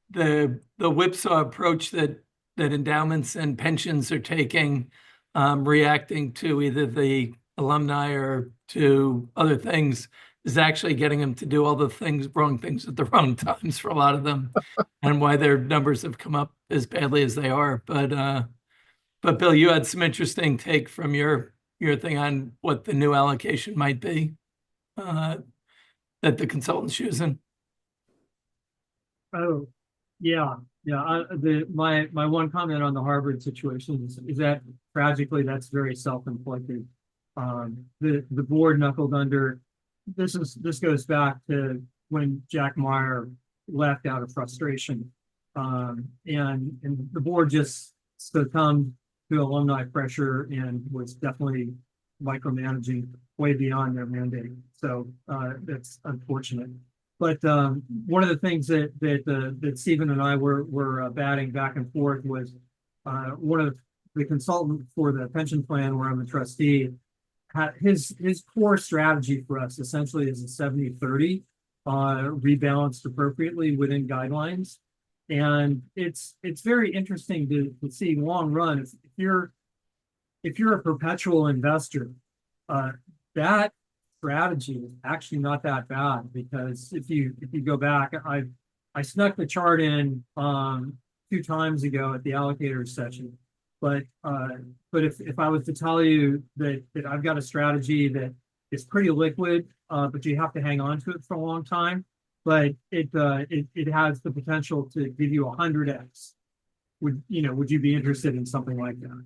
the whipsaw approach that endowments and pensions are taking, reacting to either the alumni or to other things, is actually getting them to do all the wrong things at the wrong times for a lot of them, and why their numbers have come up as badly as they are. But Bill, you had some interesting take from your thing on what the new allocation might be that the consultant's using. Oh, yeah. My one comment on the Harvard situation is that tragically that's very self-inflicted. The board knuckled under. This goes back to when Jack Meyer left out of frustration. And the board just succumbed to alumni pressure and was definitely micromanaging way beyond their mandate. So that's unfortunate. But one of the things that Stephen and I were batting back and forth was one of the consultant for the pension plan where I'm a trustee. His core strategy for us essentially is a 70-30, rebalanced appropriately within guidelines. And it's very interesting to see long run. If you're a perpetual investor, that strategy is actually not that bad, because if you go back, I snuck the chart in 2 times ago at the allocators session. But if I was to tell you that I've got a strategy that is pretty liquid, but you have to hang on to it for a long time, but it has the potential to give you 100x. Would you be interested in something like that?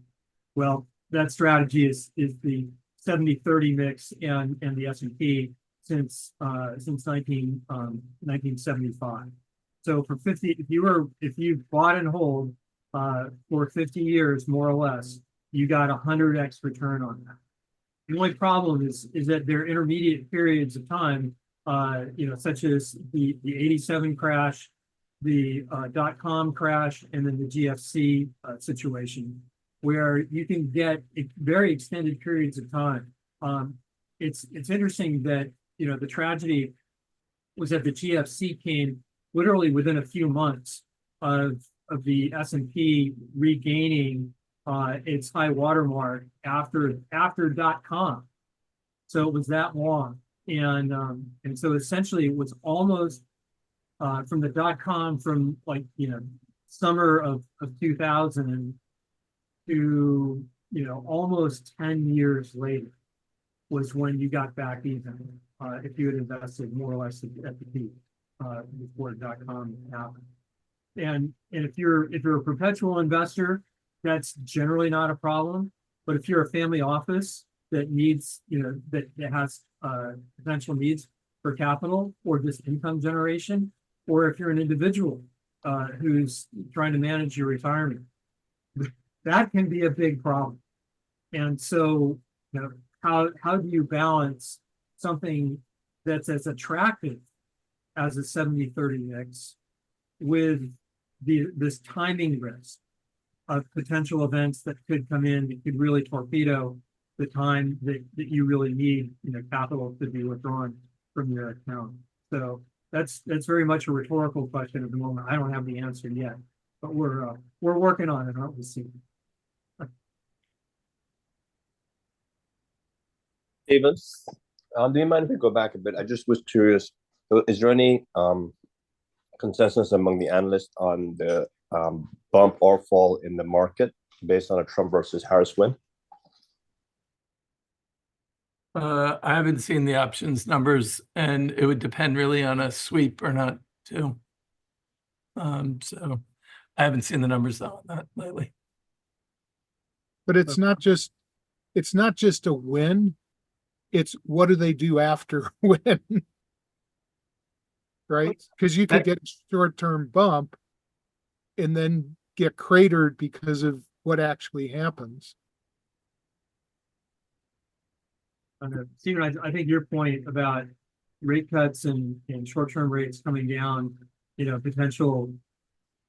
Well, that strategy is the 70-30 mix and the S&P since 1975. So for 50, if you bought and hold for 50 years, more or less, you got 100x return on that. The only problem is that there are intermediate periods of time, such as the 87 crash, the .com crash, and then the GFC situation, where you can get very extended periods of time. It's interesting that the tragedy was that the GFC came literally within a few months of the S&P regaining its high watermark after .com. So it was that long, and so essentially it was almost from the .com from summer of 2000 to almost 10 years later was when you got back even if you had invested more or less at the peak before .com happened. And if you're a perpetual investor, that's generally not a problem. But if you're a family office that needs, that has potential needs for capital or just income generation, or if you're an individual who's trying to manage your retirement, that can be a big problem. And so, how do you balance something that's as attractive as a 70-30 mix with this timing risk of potential events that could come in that could really torpedo the time that you really need, capital to be withdrawn from your account? So that's very much a rhetorical question at the moment. I don't have the answer yet, but we're working on it, aren't we, Steve? Steven, do you mind if we go back a bit? I just was curious. Is there any consensus among the analysts on the bump or fall in the market based on a Trump versus Harris win? I haven't seen the options numbers, and it would depend really on a sweep or not too. So I haven't seen the numbers on that lately. But it's not just a win. It's what do they do after win? Right? Because you could get a short-term bump and then get cratered because of what actually happens. Stephen, I think your point about rate cuts and short-term rates coming down, potential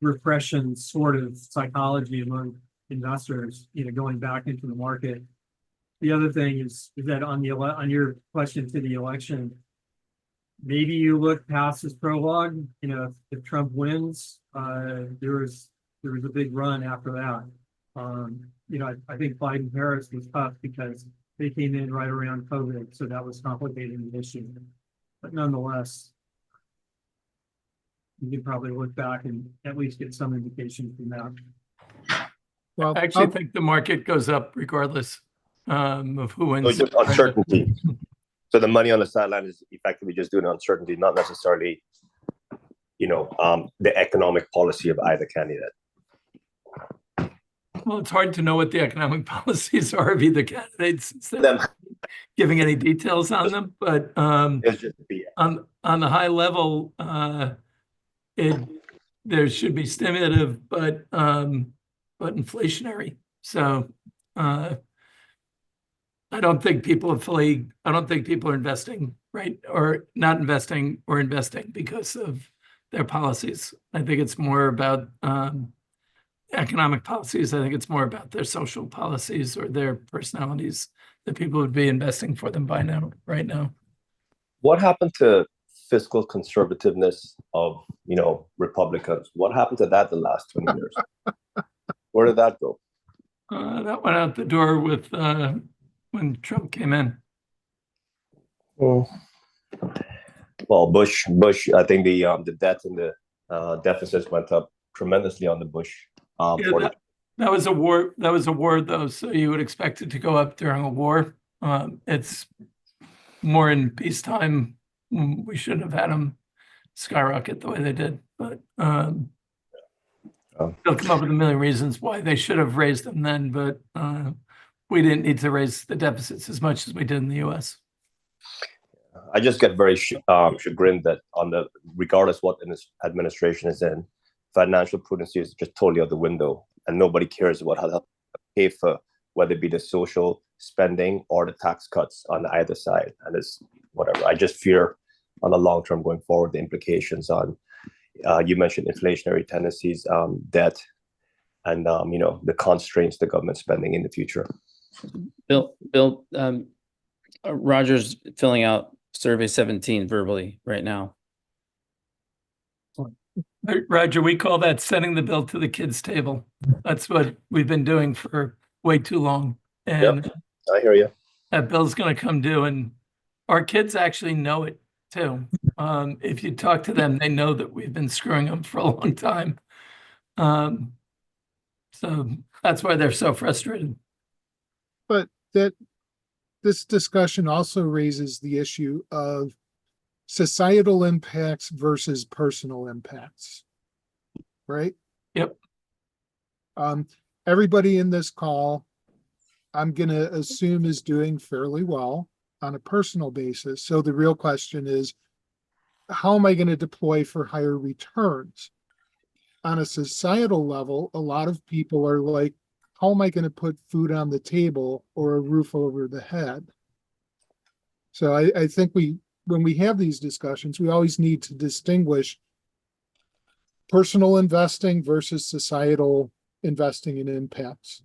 repression sort of psychology among investors, going back into the market. The other thing is that on your question to the election, maybe you look past this prologue. If Trump wins, there was a big run after that. I think Biden-Harris was tough because they came in right around COVID, so that was complicating the issue. But nonetheless, you could probably look back and at least get some indication from that. Well, I actually think the market goes up regardless of who wins. So just uncertainty. So the money on the sideline is effectively just doing uncertainty, not necessarily, the economic policy of either candidate. Well, it's hard to know what the economic policies are of either candidates instead of giving any details on them. But on the high level, there should be stimulative, but inflationary. So I don't think people are investing, right? Or not investing or investing because of their policies. I think it's more about economic policies. I think it's more about their social policies or their personalities that people would be investing for them by now, right now. What happened to fiscal conservativeness of, Republicans? What happened to that the last 20 years? Where did that go? That went out the door with when Trump came in. Well, Bush. I think the debt and the deficits went up tremendously on the Bush. That was a war. That was a war, though. So you would expect it to go up during a war. It's more in peacetime. We shouldn't have had them skyrocket the way they did, but they'll come up with a million reasons why they should have raised them then. But we didn't need to raise the deficits as much as we did in the U.S. I just get very chagrined that regardless what administration is in, financial prudence is just totally out the window, and nobody cares about how to pay for whether it be the social spending or the tax cuts on either side. And it's whatever. I just fear on the long term going forward, the implications on, you mentioned inflationary tendencies, debt, and, the constraints the government spending in the future. Bill, Roger's filling out survey 17 verbally right now. Roger, we call that sending the bill to the kids' table. That's what we've been doing for way too long. And yep, I hear you. That bill's going to come due, and our kids actually know it too. If you talk to them, they know that we've been screwing them for a long time. So that's why they're so frustrated. But this discussion also raises the issue of societal impacts versus personal impacts, right? Yep. Everybody in this call, I'm going to assume, is doing fairly well on a personal basis. So the real question is, how am I going to deploy for higher returns? On a societal level, a lot of people are like, how am I going to put food on the table or a roof over the head? So I think when we have these discussions, we always need to distinguish personal investing versus societal investing in impacts.